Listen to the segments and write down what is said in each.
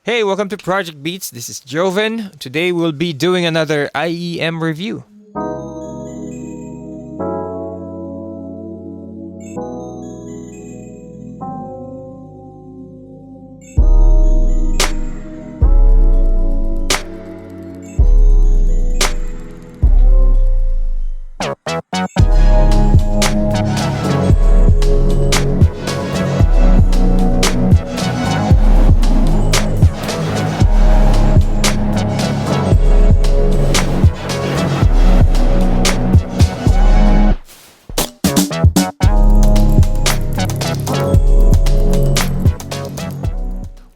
Hey, welcome to Project Beats. This is Joven. Today we'll be doing another IEM review.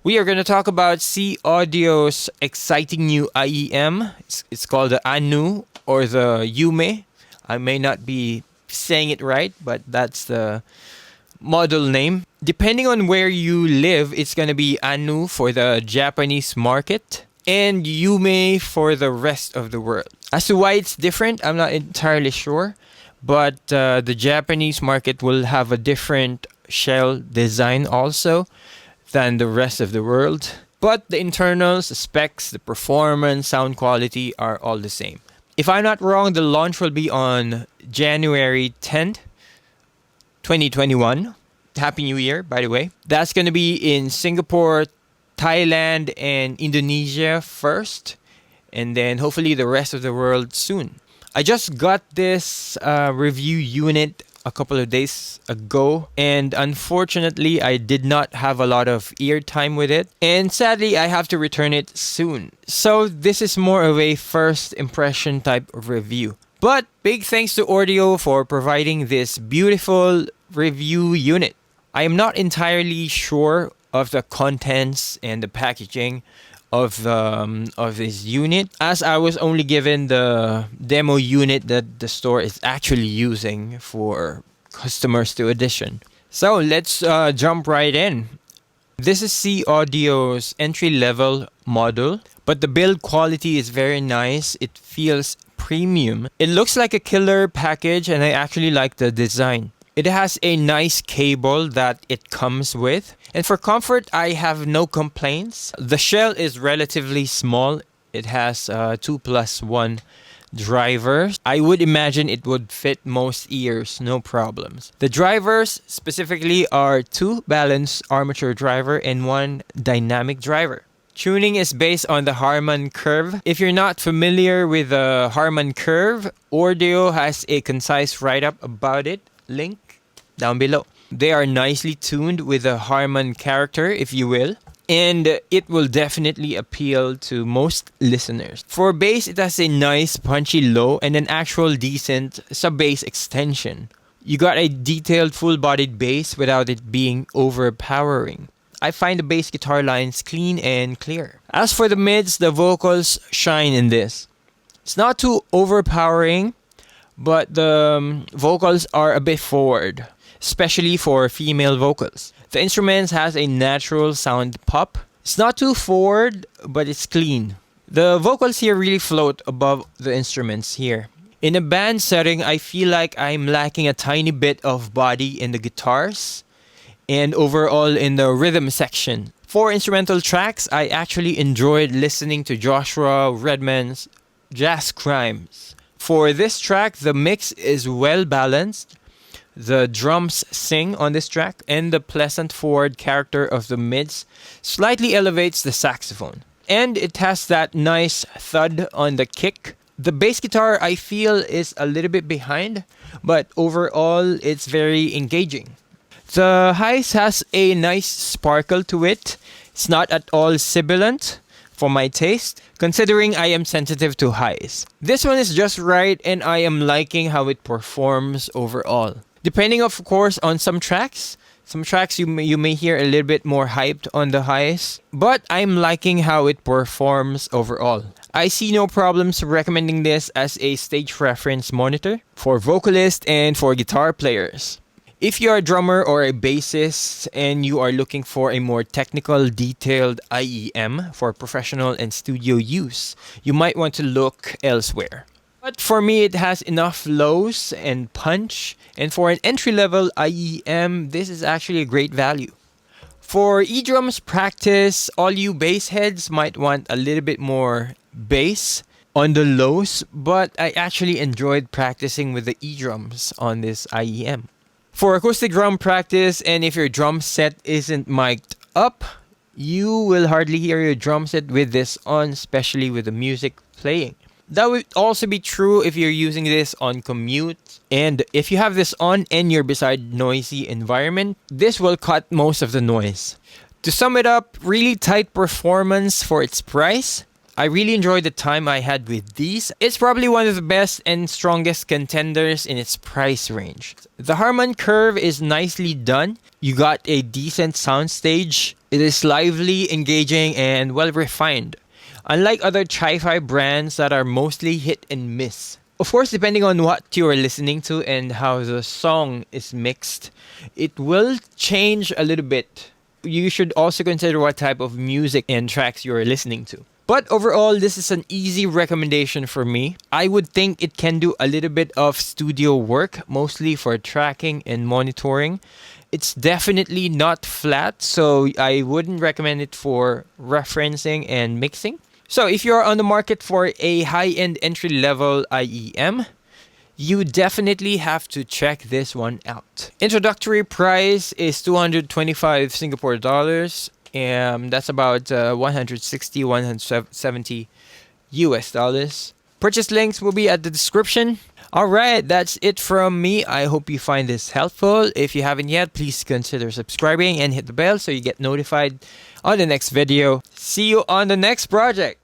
We are going to talk about C Audio's exciting new IEM. It's called the Anou or the Yume. I may not be saying it right, but that's the model name. Depending on where you live, it's going to be Anou for the Japanese market and Yume for the rest of the world. As to why it's different, I'm not entirely sure, but the Japanese market will have a different shell design also than the rest of the world. But the internals, the specs, the performance, sound quality are all the same. If I'm not wrong, the launch will be on January 10th, 2021. Happy New Year, by the way. That's going to be in Singapore, Thailand, and Indonesia first, and then hopefully the rest of the world soon. I just got this review unit a couple of days ago, and unfortunately I did not have a lot of ear time with it, and sadly I have to return it soon. So this is more of a first impression type of review. But big thanks to Audio for providing this beautiful review unit. I am not entirely sure of the contents and the packaging of this unit, as I was only given the demo unit that the store is actually using for customers to audition. So let's jump right in. This is C Audio's entry-level model, but the build quality is very nice. It feels premium. It looks like a killer package, and I actually like the design. It has a nice cable that it comes with. And for comfort, I have no complaints. The shell is relatively small. It has 2+1 drivers. I would imagine it would fit most ears, no problems. The drivers specifically are 2 balanced armature driver and 1 dynamic driver. Tuning is based on the Harman curve. If you're not familiar with the Harman curve, Audio has a concise write-up about it. Link down below. They are nicely tuned with a Harman character, if you will, and it will definitely appeal to most listeners. For bass, it has a nice punchy low and an actual decent sub-bass extension. You got a detailed full-bodied bass without it being overpowering. I find the bass guitar lines clean and clear. As for the mids, the vocals shine in this. It's not too overpowering, but the vocals are a bit forward, especially for female vocals. The instruments has a natural sound pop. It's not too forward, but it's clean. The vocals here really float above the instruments here. In a band setting, I feel like I'm lacking a tiny bit of body in the guitars and overall in the rhythm section. For instrumental tracks, I actually enjoyed listening to Joshua Redman's Jazz Crimes. For this track, the mix is well balanced. The drums sing on this track, and the pleasant forward character of the mids slightly elevates the saxophone. And it has that nice thud on the kick. The bass guitar, I feel, is a little bit behind, but overall, it's very engaging. The highs has a nice sparkle to it. It's not at all sibilant for my taste, considering I am sensitive to highs. This one is just right, and I am liking how it performs overall. Depending, of course, on some tracks you may hear a little bit more hyped on the highs, but I'm liking how it performs overall. I see no problems recommending this as a stage reference monitor for vocalists and for guitar players. If you're a drummer or a bassist and you are looking for a more technical, detailed IEM for professional and studio use, you might want to look elsewhere. But for me, it has enough lows and punch, and for an entry-level IEM, this is actually a great value. For e-drums practice, all you bass heads might want a little bit more bass on the lows, but I actually enjoyed practicing with the e-drums on this IEM. For acoustic drum practice, and if your drum set isn't mic'd up, you will hardly hear your drum set with this on, especially with the music playing. That would also be true if you're using this on commute. And if you have this on and you're beside noisy environment, this will cut most of the noise. To sum it up, really tight performance for its price. I really enjoyed the time I had with these. It's probably one of the best and strongest contenders in its price range. The Harman curve is nicely done. You got a decent soundstage. It is lively, engaging, and well refined. Unlike other chi-fi brands that are mostly hit and miss. Of course, depending on what you are listening to and how the song is mixed, it will change a little bit. You should also consider what type of music and tracks you are listening to. But overall, this is an easy recommendation for me. I would think it can do a little bit of studio work, mostly for tracking and monitoring. It's definitely not flat, so I wouldn't recommend it for referencing and mixing. So if you're on the market for a high-end entry-level IEM, you definitely have to check this one out. Introductory price is 225 Singapore dollars. That's about 160, 170 US dollars. Purchase links will be at the description. Alright, that's it from me. I hope you find this helpful. If you haven't yet, please consider subscribing and hit the bell so you get notified on the next video. See you on the next project.